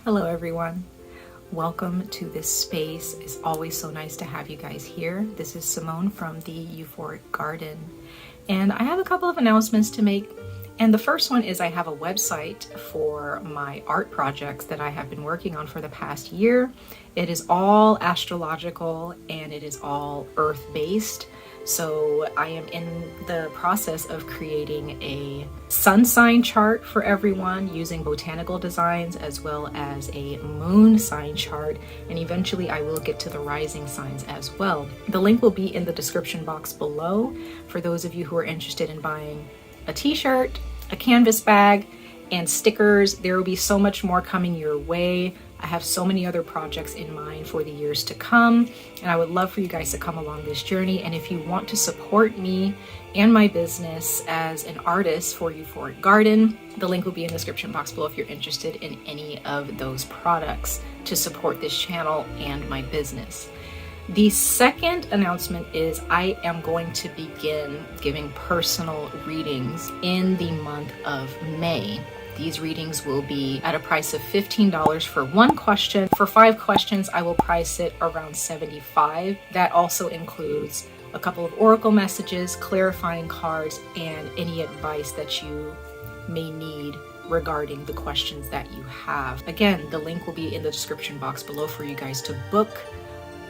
Hello everyone. Welcome to this space. It's always so nice to have you guys here. This is Simone from the Euphoric Garden. And I have a couple of announcements to make. And the first one is I have a website for my art projects that I have been working on for the past year. It is all astrological and it is all earth-based. So I am in the process of creating a sun sign chart for everyone using botanical designs as well as a moon sign chart. And eventually I will get to the rising signs as well. The link will be in the description box below for those of you who are interested in buying a t-shirt, a canvas bag, and stickers. There will be so much more coming your way. I have so many other projects in mind for the years to come, and I would love for you guys to come along this journey. And if you want to support me and my business as an artist for Euphoric Garden, the link will be in the description box below if you're interested in any of those products to support this channel and my business. The second announcement is I am going to begin giving personal readings in the month of May. These readings will be at a price of $15 for one question. For 5 questions, I will price it around $75. That also includes a couple of oracle messages, clarifying cards, and any advice that you may need regarding the questions that you have. Again, the link will be in the description box below for you guys to book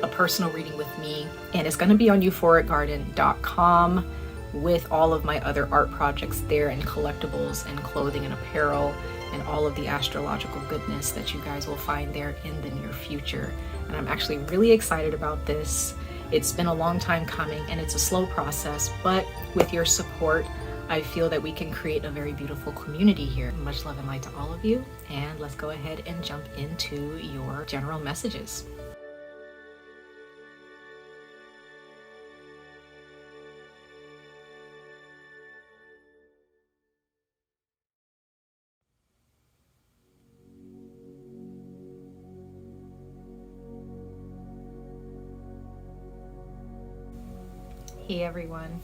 a personal reading with me, and it's going to be on euphoricgarden.com with all of my other art projects there, and collectibles and clothing and apparel and all of the astrological goodness that you guys will find there in the near future. And I'm actually really excited about this. It's been a long time coming and it's a slow process, but with your support I feel that we can create a very beautiful community here. Much love and light to all of you, and let's go ahead and jump into your general messages. Hey everyone,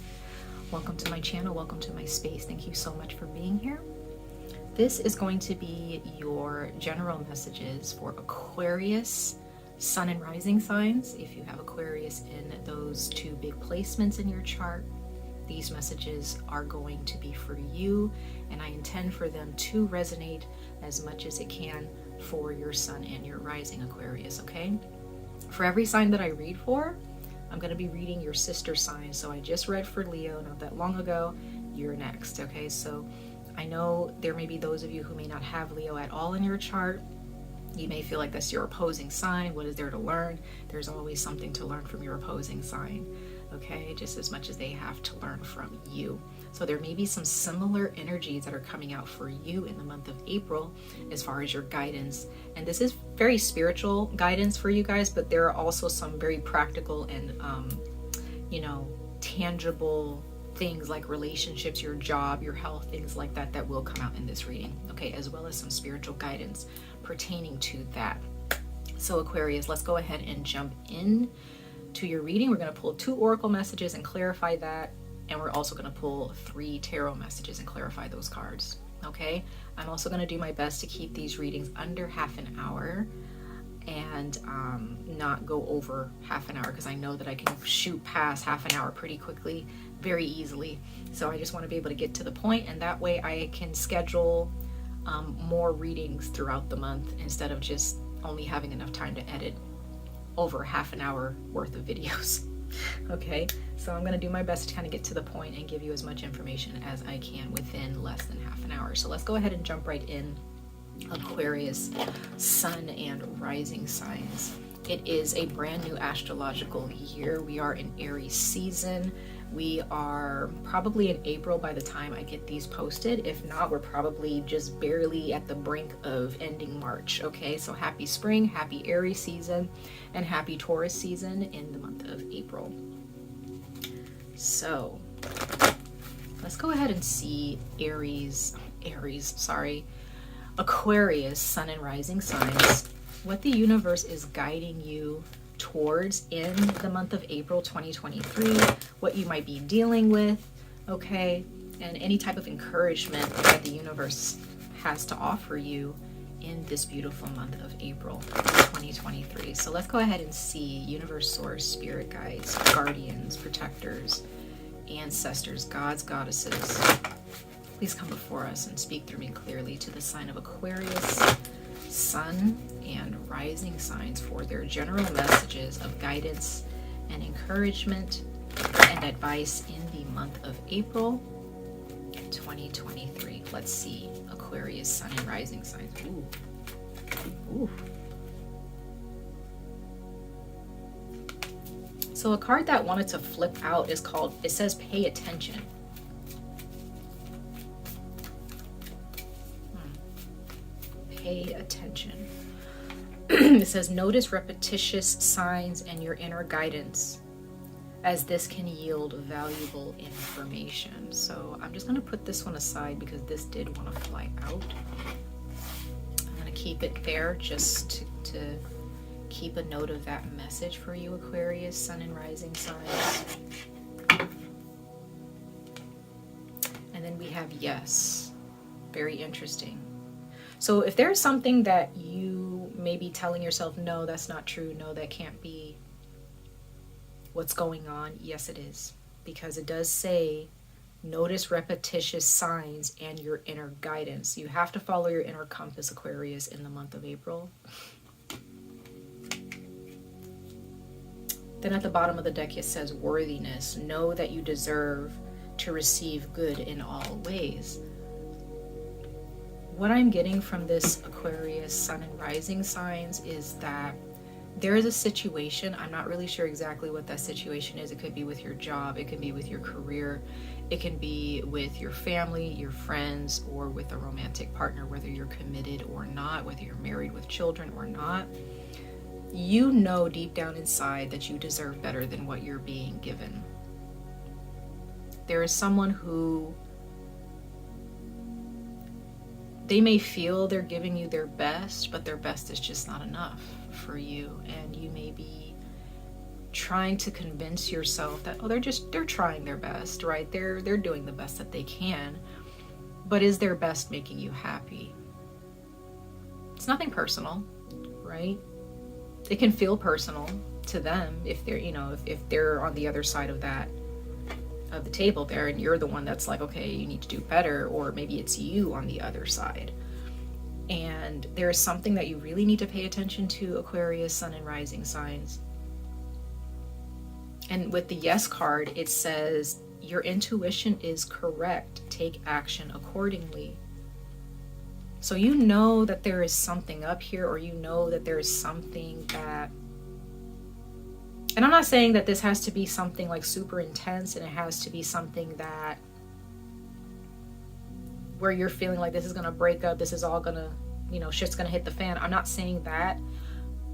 welcome to my channel, welcome to my space. Thank you so much for being here. This is going to be your general messages for Aquarius, sun and rising signs. If you have Aquarius in those 2 big placements in your chart, these messages are going to be for you, and I intend for them to resonate as much as it can for your sun and your rising Aquarius, okay? For every sign that I read for, I'm going to be reading your sister sign. So I just read for Leo not that long ago. You're next, okay? So I know there may be those of you who may not have Leo at all in your chart. You may feel like that's your opposing sign. What is there to learn? There's always something to learn from your opposing sign, okay? Just as much as they have to learn from you. So there may be some similar energies that are coming out for you in the month of April as far as your guidance. And this is very spiritual guidance for you guys, but there are also some very practical and, tangible things like relationships, your job, your health, things like that that will come out in this reading, okay? As well as some spiritual guidance pertaining to that. So Aquarius, let's go ahead and jump in to your reading. We're going to pull 2 oracle messages and clarify that. And we're also going to pull 3 tarot messages and clarify those cards, okay? I'm also going to do my best to keep these readings under half an hour and not go over half an hour, because I know that I can shoot past half an hour pretty quickly, very easily. So I just want to be able to get to the point, and that way I can schedule more readings throughout the month instead of just only having enough time to edit over half an hour worth of videos. Okay, so I'm going to do my best to kind of get to the point and give you as much information as I can within less than half an hour. So let's go ahead and jump right in. Aquarius, sun and rising signs. It is a brand new astrological year. We are in Aries season. We are probably in April by the time I get these posted. If not, we're probably just barely at the brink of ending March. Okay, so happy spring, happy Aries season, and happy Taurus season in the month of April. So let's go ahead and see Aquarius, sun and rising signs, what the universe is guiding you towards in the month of April 2023, what you might be dealing with, okay, and any type of encouragement that the universe has to offer you in this beautiful month of April 2023. So let's go ahead and see universe, source, spirit guides, guardians, protectors, ancestors, gods, goddesses. Please come before us and speak through me clearly to the sign of Aquarius, sun, and rising signs for their general messages of guidance and encouragement and advice in the month of April 2023. Let's see. Aquarius, sun, and rising signs. Ooh. Ooh. So a card that wanted to flip out is called, it says pay attention. Pay attention. It says notice repetitious signs and your inner guidance, as this can yield valuable information. So I'm just going to put this one aside because this did want to fly out. I'm going to keep it there just to keep a note of that message for you, Aquarius, sun and rising signs. And then we have yes. Very interesting. So if there's something that you may be telling yourself, no, that's not true, no, that can't be what's going on, yes it is, because it does say notice repetitious signs and your inner guidance. You have to follow your inner compass, Aquarius, in the month of April. Then at the bottom of the deck it says worthiness. Know that you deserve to receive good in all ways. What I'm getting from this Aquarius, sun and rising signs is that there is a situation. I'm not really sure exactly what that situation is. It could be with your job, it could be with your career, it can be with your family, your friends, or with a romantic partner, whether you're committed or not, whether you're married with children or not. You know deep down inside that you deserve better than what you're being given. There is someone who they may feel they're giving you their best, but their best is just not enough for you. And you may be trying to convince yourself that, oh, they're trying their best, right? They're doing the best that they can. But is their best making you happy? It's nothing personal, right? It can feel personal to them if they're, if they're on the other side of that, of the table there, and you're the one that's like, okay, you need to do better, or maybe it's you on the other side. And there's something that you really need to pay attention to, Aquarius, sun and rising signs. And with the yes card, it says your intuition is correct. Take action accordingly. So you know that there is something up here, or you know that there is something that, and I'm not saying that this has to be something like super intense, and it has to be something that where you're feeling like this is going to break up, this is all going to, shit's going to hit the fan. I'm not saying that.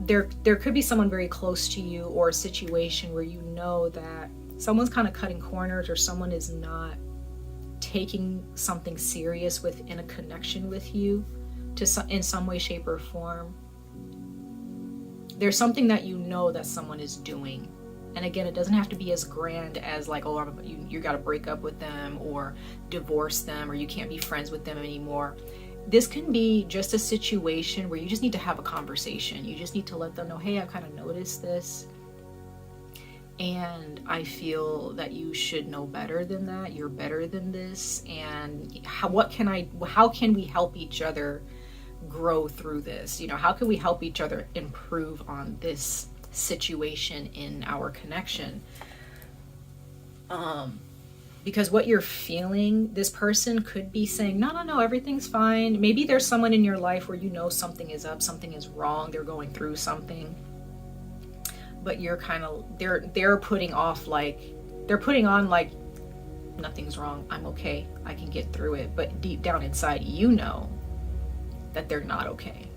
There could be someone very close to you, or a situation where you know that someone's kind of cutting corners, or someone is not taking something serious within a connection with you in some way, shape, or form. There's something that you know that someone is doing. And again, it doesn't have to be as grand as like, oh, you got to break up with them, or divorce them, or you can't be friends with them anymore. This can be just a situation where you just need to have a conversation. You just need to let them know, hey, I've kind of noticed this, and I feel that you should know better than that. You're better than this. And how can we help each other grow through this? How can we help each other improve on this situation in our connection? Because what you're feeling, this person could be saying, no, everything's fine. Maybe there's someone in your life where something is up, something is wrong, they're going through something, but you're kind of, they're putting on like nothing's wrong, I'm okay, I can get through it. But deep down inside, you know that they're not okay.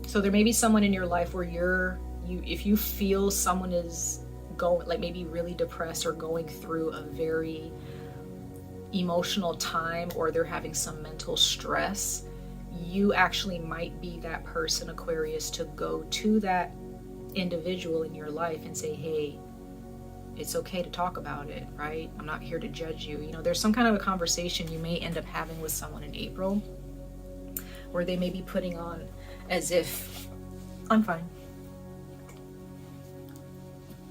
So there may be someone in your life where if you feel someone is going, like maybe really depressed or going through a very emotional time, or they're having some mental stress, you actually might be that person, Aquarius, to go to that individual in your life and say, hey, It's okay to talk about it, right? I'm not here to judge you. You know, there's some kind of a conversation you may end up having with someone in April where they may be putting on as if I'm fine.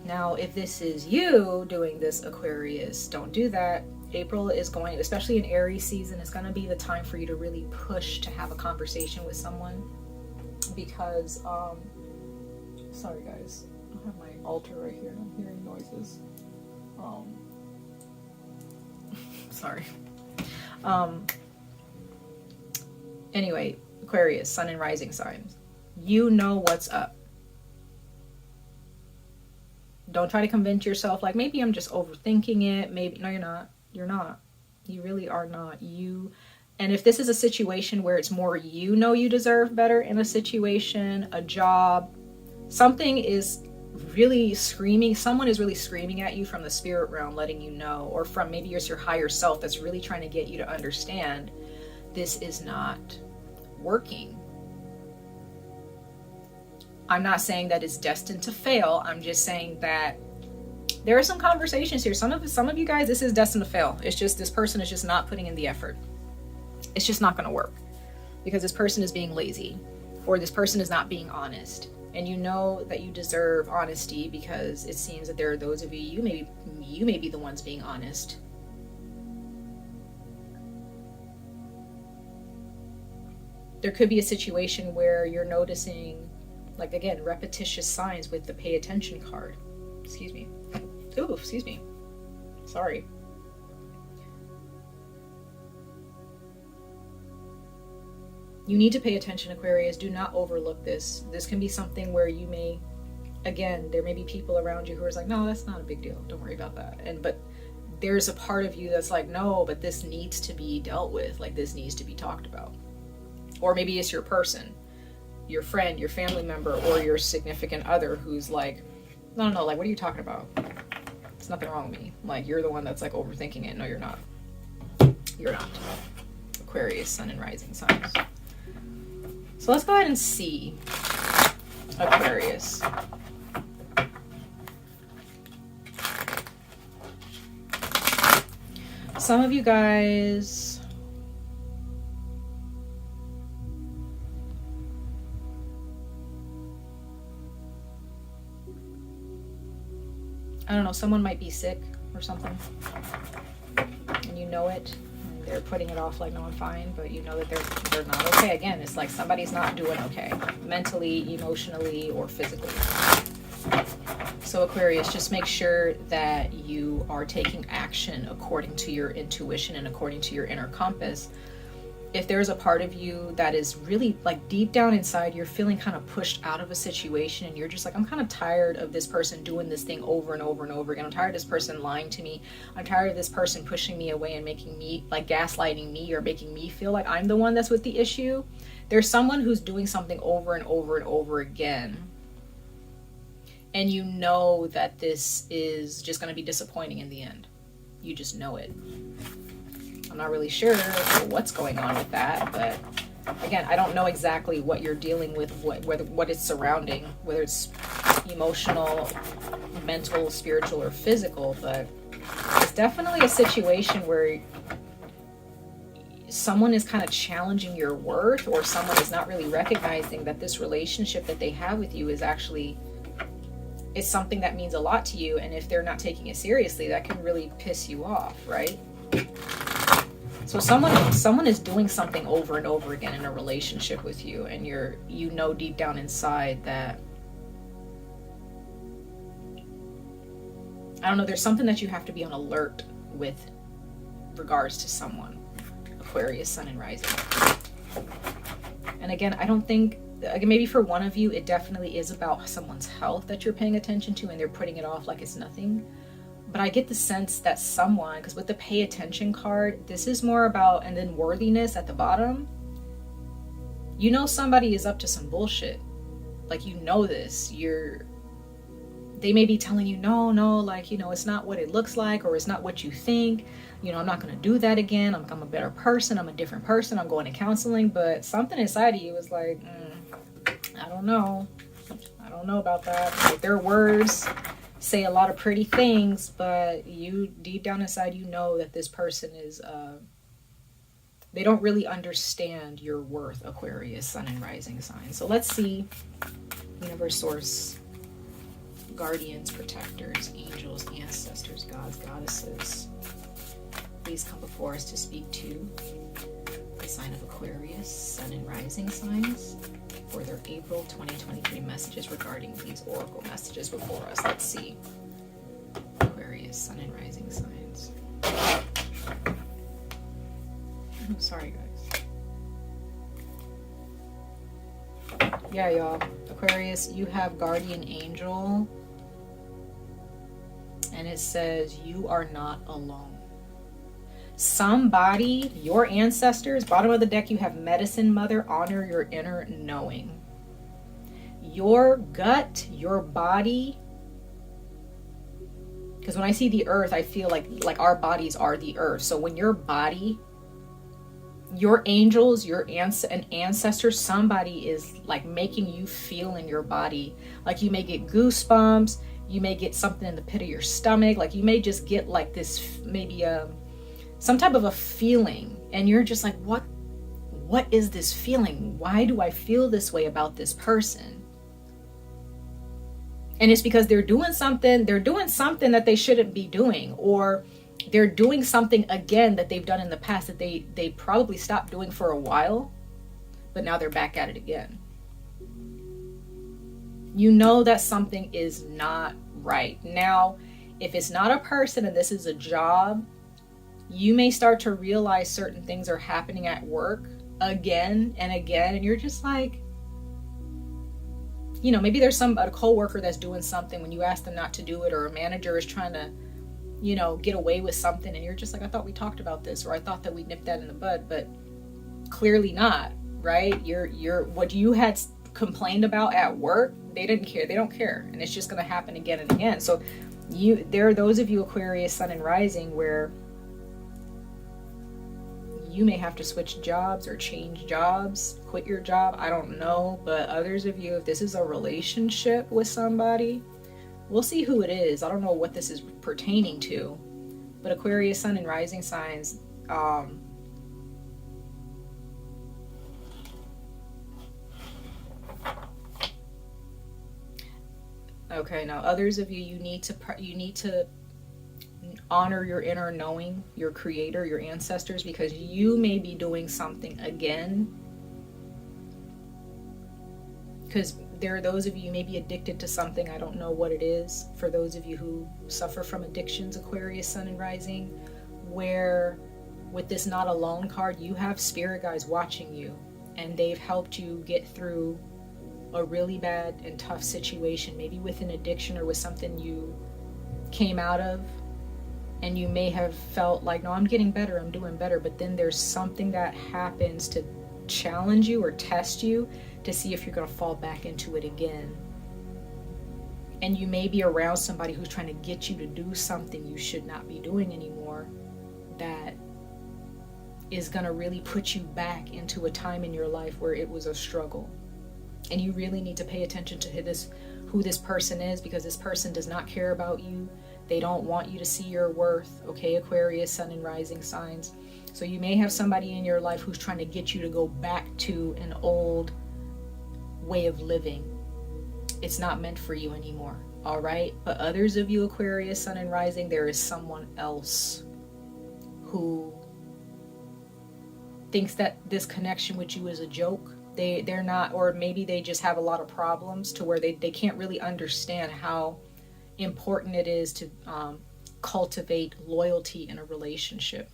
Now, if this is you doing this, Aquarius, don't do that. April is going, especially in Aries season, is going to be the time for you to really push to have a conversation with someone. Because, sorry guys, I have my altar right here and I'm hearing noises. Sorry. Anyway, Aquarius, sun and rising signs. You know what's up. Don't try to convince yourself like, maybe I'm just overthinking it. Maybe, no, you're not. You're not. You really are not. And if this is a situation where it's more you know you deserve better in a situation, a job, something is really screaming, someone is really screaming at you from the spirit realm, letting you know, or from maybe it's your higher self that's really trying to get you to understand this is not working. I'm not saying that it's destined to fail. I'm just saying that there are some conversations here. Some of you guys, this is destined to fail. It's just this person is just not putting in the effort. It's just not going to work because this person is being lazy or this person is not being honest. And you know that you deserve honesty because it seems that there are those of you may be the ones being honest. There could be a situation where you're noticing, like again, repetitious signs with the pay attention card. Excuse me. Ooh, excuse me. Sorry. You need to pay attention, Aquarius. Do not overlook this. This can be something where you may, again, there may be people around you who are like, no, that's not a big deal. Don't worry about that. But there's a part of you that's like, no, but this needs to be dealt with. Like this needs to be talked about. Or maybe it's your person, your friend, your family member, or your significant other who's like, no, like, what are you talking about? There's nothing wrong with me. Like, you're the one that's like overthinking it. No, you're not. You're not. Aquarius, sun and rising signs. So let's go ahead and see Aquarius. Some of you guys, I don't know, someone might be sick or something, and you know it. They're putting it off like, no, I'm fine, but you know that they're not okay. Again, it's like somebody's not doing okay, mentally, emotionally, or physically. So Aquarius, just make sure that you are taking action according to your intuition and according to your inner compass. If there's a part of you that is really like deep down inside, you're feeling kind of pushed out of a situation and you're just like, I'm kind of tired of this person doing this thing over and over and over again. I'm tired of this person lying to me. I'm tired of this person pushing me away and making me like gaslighting me or making me feel like I'm the one that's with the issue. There's someone who's doing something over and over and over again. And you know that this is just going to be disappointing in the end. You just know it. I'm not really sure what's going on with that, but again, I don't know exactly what you're dealing with, what it's surrounding, whether it's emotional, mental, spiritual, or physical, but it's definitely a situation where someone is kind of challenging your worth, or someone is not really recognizing that this relationship that they have with you is actually, it's something that means a lot to you, and if they're not taking it seriously, that can really piss you off, right? So someone is doing something over and over again in a relationship with you, and you know deep down inside that, I don't know, there's something that you have to be on alert with regards to someone. Aquarius, sun and rising. And again, I don't think, again, maybe for one of you, it definitely is about someone's health that you're paying attention to and they're putting it off like it's nothing. But I get the sense that someone, because with the pay attention card, this is more about, and then worthiness at the bottom, you know somebody is up to some bullshit. Like, you know this. They may be telling you, no, like, you know, it's not what it looks like, or it's not what you think. You know, I'm not going to do that again. I'm a better person. I'm a different person. I'm going to counseling. But something inside of you is like, I don't know. I don't know about that. Like, their words, say a lot of pretty things, but you deep down inside, you know that this person is, they don't really understand your worth, Aquarius, sun and rising sign. So let's see, universe, source, guardians, protectors, angels, ancestors, gods, goddesses, please come before us to speak to the sign of Aquarius, sun and rising signs, for their April 2023 messages regarding these oracle messages before us. Let's see. Aquarius, sun and rising signs. Oh, sorry, guys. Yeah, y'all. Aquarius, you have guardian angel. And it says, you are not alone. Somebody, your ancestors, bottom of the deck, you have medicine mother, honor your inner knowing. Your gut, your body, because when I see the earth, I feel like our bodies are the earth. So when your body, your angels, your ancestors, somebody is like making you feel in your body, like you may get goosebumps, you may get something in the pit of your stomach, like you may just get like this, maybe some type of a feeling, and you're just like, what is this feeling? Why do I feel this way about this person? And it's because they're doing something that they shouldn't be doing, or they're doing something again that they've done in the past that they probably stopped doing for a while, but now they're back at it again. You know that something is not right. Now, if it's not a person and this is a job, you may start to realize certain things are happening at work again and again, and you're just like, you know, maybe there's a coworker that's doing something when you ask them not to do it, or a manager is trying to, you know, get away with something, and you're just like, I thought we talked about this, or I thought that we nipped that in the bud, but clearly not, right? You're what you had complained about at work, they didn't care, they don't care, and it's just going to happen again and again. So there are those of you, Aquarius, sun and rising, where you may have to switch jobs or change jobs, quit your job, I don't know. But others of you, if this is a relationship with somebody, we'll see who it is. I don't know what this is pertaining to, but Aquarius, sun and rising signs, okay, now others of you, you need to honor your inner knowing, your creator, your ancestors, because you may be doing something again. Because there are those of you may be addicted to something, I don't know what it is. For those of you who suffer from addictions, Aquarius, sun and rising, where with this not alone card, you have spirit guides watching you, and they've helped you get through a really bad and tough situation, maybe with an addiction or with something you came out of. And you may have felt like, no, I'm getting better, I'm doing better. But then there's something that happens to challenge you or test you to see if you're going to fall back into it again. And you may be around somebody who's trying to get you to do something you should not be doing anymore, that is going to really put you back into a time in your life where it was a struggle. And you really need to pay attention to who this person is, because this person does not care about you. They don't want you to see your worth, okay, Aquarius, sun and rising signs. So you may have somebody in your life who's trying to get you to go back to an old way of living. It's not meant for you anymore, all right? But others of you, Aquarius, sun and rising, there is someone else who thinks that this connection with you is a joke. They're not, or maybe they just have a lot of problems to where they can't really understand how important it is to cultivate loyalty in a relationship.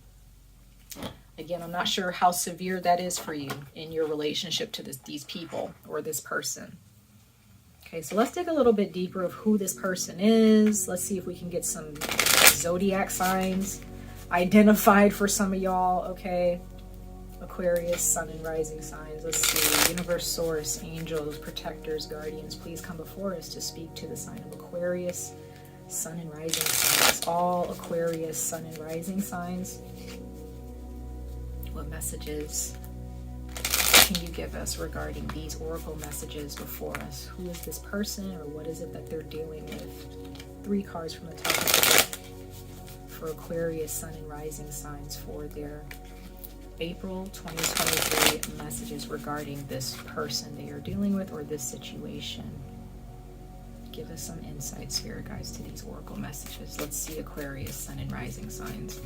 Again, I'm not sure how severe that is for you in your relationship to these people or this person. Okay, so let's dig a little bit deeper of who this person is. Let's see if we can get some zodiac signs identified for some of y'all, okay? Aquarius, sun and rising signs. Let's see, universe, source, angels, protectors, guardians, please come before us to speak to the sign of Aquarius, sun and rising signs. All Aquarius, sun and rising signs, what messages can you give us regarding these oracle messages before us? Who is this person, or what is it that they're dealing with? 3 cards from the top of the deck for Aquarius, Sun, and Rising signs for their April 2023 messages regarding this person they are dealing with or this situation. Give us some insight, Spirit Guides, to these oracle messages. Let's see Aquarius, Sun, and Rising signs.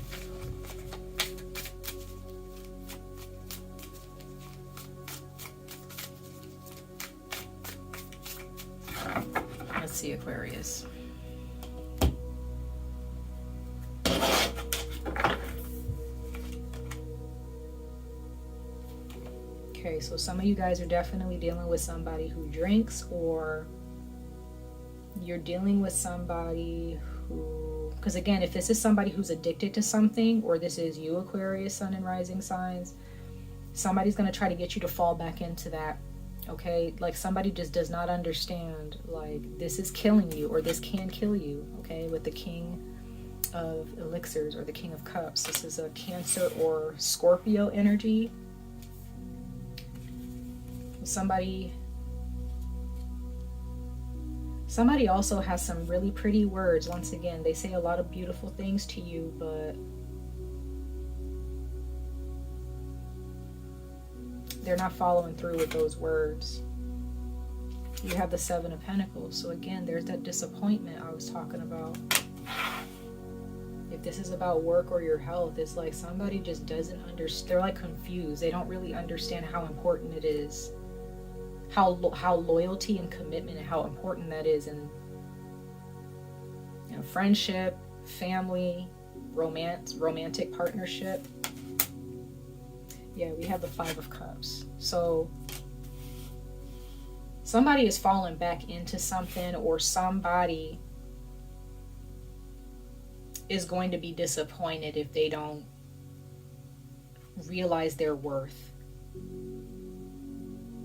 Let's see Aquarius. Okay, so some of you guys are definitely dealing with somebody who drinks, or you're dealing with somebody who, because again, if this is somebody who's addicted to something, or this is you, Aquarius, Sun, and Rising signs, somebody's going to try to get you to fall back into that. Okay, like somebody just does not understand, like this is killing you, or this can kill you. Okay, with the King of Elixirs or the King of Cups, this is a Cancer or Scorpio energy. Somebody also has some really pretty words. Once again, they say a lot of beautiful things to you, but they're not following through with those words. You have the 7 of Pentacles. So again, there's that disappointment I was talking about. If this is about work or your health, it's like somebody just doesn't understand. They're like confused. They don't really understand how important it is. How loyalty and commitment and how important that is in, you know, friendship, family, romantic partnership. Yeah, we have the 5 of Cups. So somebody is falling back into something, or somebody is going to be disappointed if they don't realize their worth.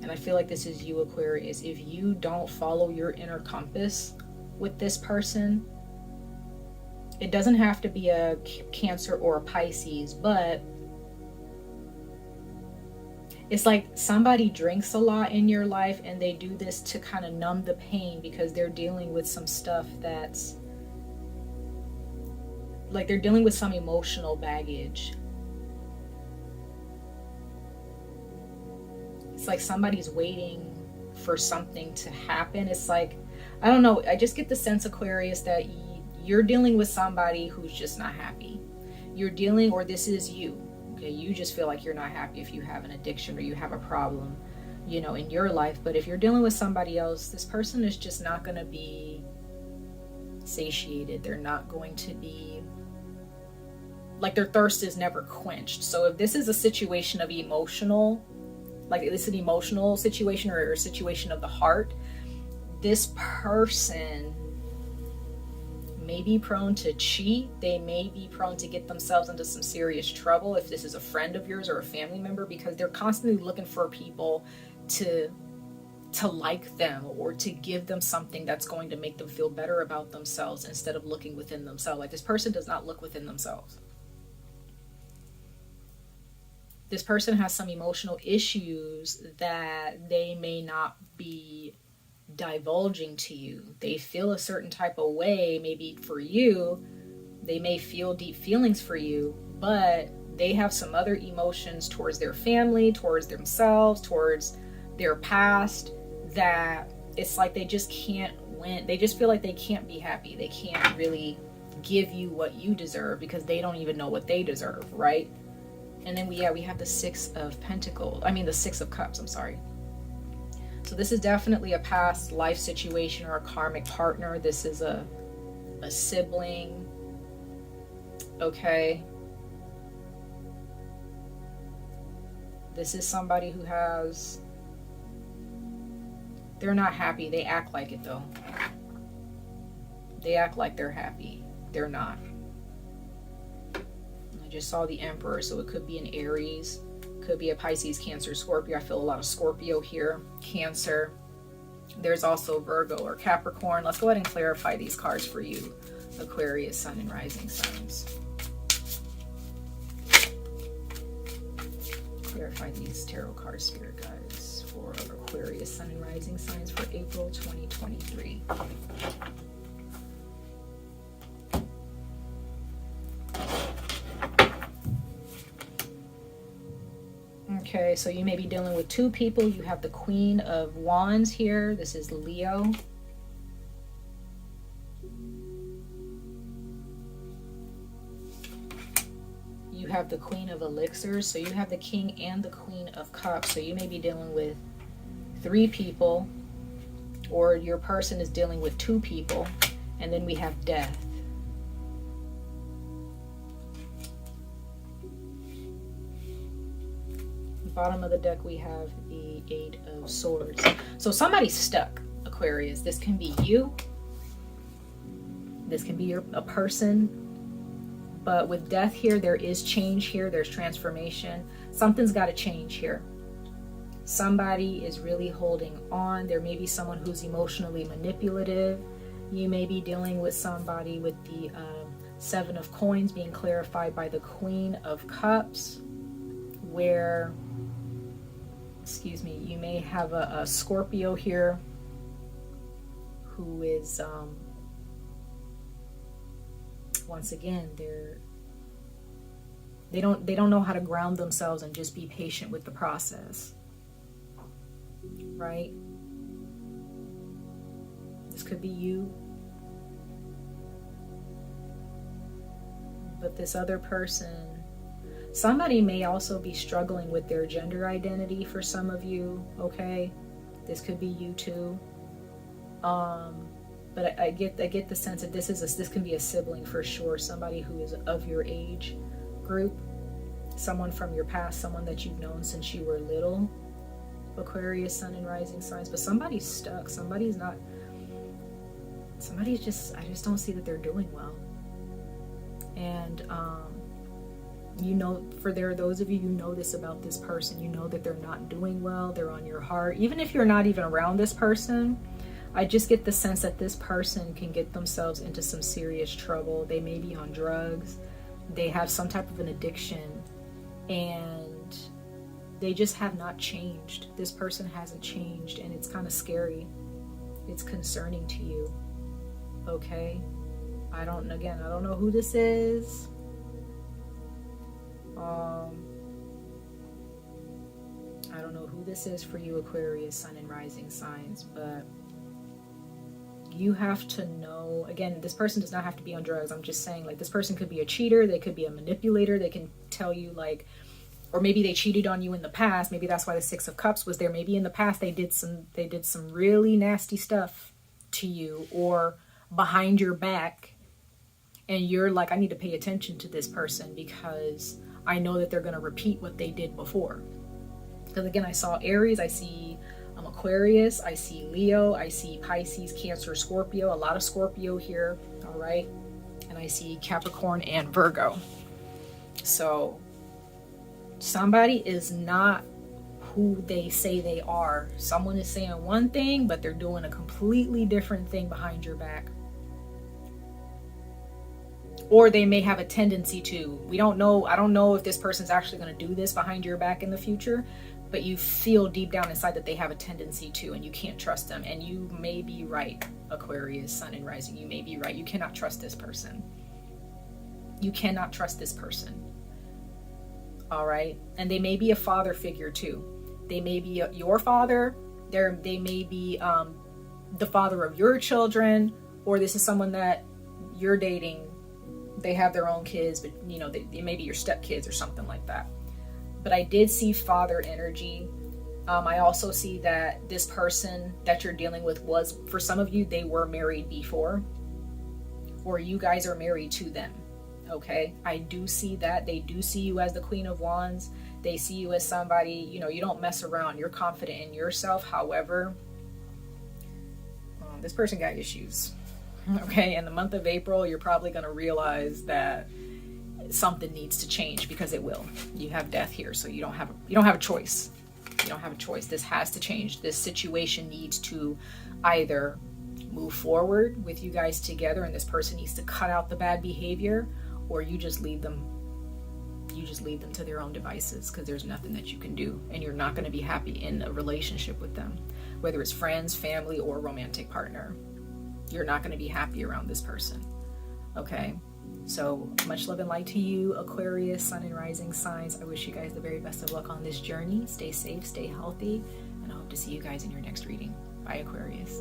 And I feel like this is you, Aquarius. If you don't follow your inner compass with this person, it doesn't have to be a Cancer or a Pisces, but it's like somebody drinks a lot in your life, and they do this to kind of numb the pain because they're dealing with some stuff that's like they're dealing with some emotional baggage. It's like somebody's waiting for something to happen. It's like, I don't know, I just get the sense, Aquarius, that you're dealing with somebody who's just not happy. You're dealing, or this is you. Okay, you just feel like you're not happy if you have an addiction or you have a problem, you know, in your life. But if you're dealing with somebody else, this person is just not going to be satiated. They're not going to be, like, their thirst is never quenched. So if this is a situation of emotional, like this is an emotional situation or a situation of the heart, this person may be prone to cheat. They may be prone to get themselves into some serious trouble if this is a friend of yours or a family member, because they're constantly looking for people to like them or to give them something that's going to make them feel better about themselves instead of looking within themselves. Like, this person does not look within themselves. This person has some emotional issues that they may not be divulging to you. They feel a certain type of way, maybe for you. They may feel deep feelings for you, but they have some other emotions towards their family, towards themselves, towards their past, that it's like they just can't win. They just feel like they can't be happy. They can't really give you what you deserve because they don't even know what they deserve, right? And then we have the 6 of Pentacles. I mean, the 6 of Cups, I'm sorry. So this is definitely a past life situation or a karmic partner. This is a sibling. Okay. This is somebody who has, they're not happy. They act like it though. They act like they're happy. They're not. I just saw the Emperor, so it could be an Aries. Could be a Pisces, Cancer, Scorpio. I feel a lot of Scorpio here. Cancer. There's also Virgo or Capricorn. Let's go ahead and clarify these cards for you, Aquarius, Sun, and Rising signs. Clarify these tarot cards, Spirit Guides, for Aquarius, Sun, and Rising signs for April 2023. Okay, so you may be dealing with two people. You have the Queen of Wands here. This is Leo. You have the Queen of Elixirs. So you have the King and the Queen of Cups. So you may be dealing with three people, or your person is dealing with two people. And then we have Death. Bottom of the deck we have the Eight of Swords. So somebody's stuck, Aquarius. This can be you. This can be a person. But with Death here, there is change here. There's transformation. Something's got to change here. Somebody is really holding on. There may be someone who's emotionally manipulative. You may be dealing with somebody with the Seven of Coins being clarified by the Queen of Cups, where, excuse me, you may have a Scorpio here who is, once again, they don't know how to ground themselves and just be patient with the process, right? This could be you. But this other person, somebody may also be struggling with their gender identity for some of you, okay? This could be you too. But I get the sense that this can be a sibling for sure, somebody who is of your age group, someone from your past, someone that you've known since you were little, Aquarius, Sun and Rising signs. But somebody's stuck. I just don't see that they're doing well. And you know, those of you who know this about this person, you know that they're not doing well. They're on your heart. Even if you're not even around this person, I just get the sense that this person can get themselves into some serious trouble. They may be on drugs. They have some type of an addiction, and they just have not changed. This person hasn't changed, and it's kind of scary. It's concerning to you. Okay? I don't know who this is. I don't know who this is for you, Aquarius, Sun and Rising signs, but you have to know, again, this person does not have to be on drugs. I'm just saying, like, this person could be a cheater. They could be a manipulator. They can tell you, like, or maybe they cheated on you in the past. Maybe that's why the Six of Cups was there. Maybe in the past they did some really nasty stuff to you, or behind your back. And you're like, I need to pay attention to this person because I know that they're going to repeat what they did before. Because again, I saw Aries, I see Aquarius, I see Leo, I see Pisces, Cancer, Scorpio, a lot of Scorpio here, all right? And I see Capricorn and Virgo. So somebody is not who they say they are. Someone is saying one thing, but they're doing a completely different thing behind your back. Or they may have a tendency to. We don't know. I don't know if this person's actually going to do this behind your back in the future, but you feel deep down inside that they have a tendency to, and you can't trust them. And you may be right, Aquarius, Sun and Rising. You may be right. You cannot trust this person. You cannot trust this person. All right? And they may be a father figure too. They may be your father. They may be the father of your children, or this is someone that you're dating. They have their own kids, but you know, they may be your stepkids or something like that. But I did see father energy. I also see that this person that you're dealing with was, for some of you, they were married before, or you guys are married to them. Okay, I do see that. They do see you as the Queen of Wands. They see you as somebody, you know, you don't mess around. You're confident in yourself. However, this person got issues. Okay, in the month of April, you're probably going to realize that something needs to change, because it will. You have Death here, so you don't have a choice. You don't have a choice. This has to change. This situation needs to either move forward with you guys together, and this person needs to cut out the bad behavior, or you just leave them. You just leave them to their own devices, because there's nothing that you can do, and you're not going to be happy in a relationship with them, whether it's friends, family, or romantic partner. You're not going to be happy around this person. Okay, So much love and light to you, Aquarius, sun and rising signs. I wish you guys the very best of luck on this journey. Stay safe, stay healthy, and I hope to see you guys in your next reading. Bye, Aquarius.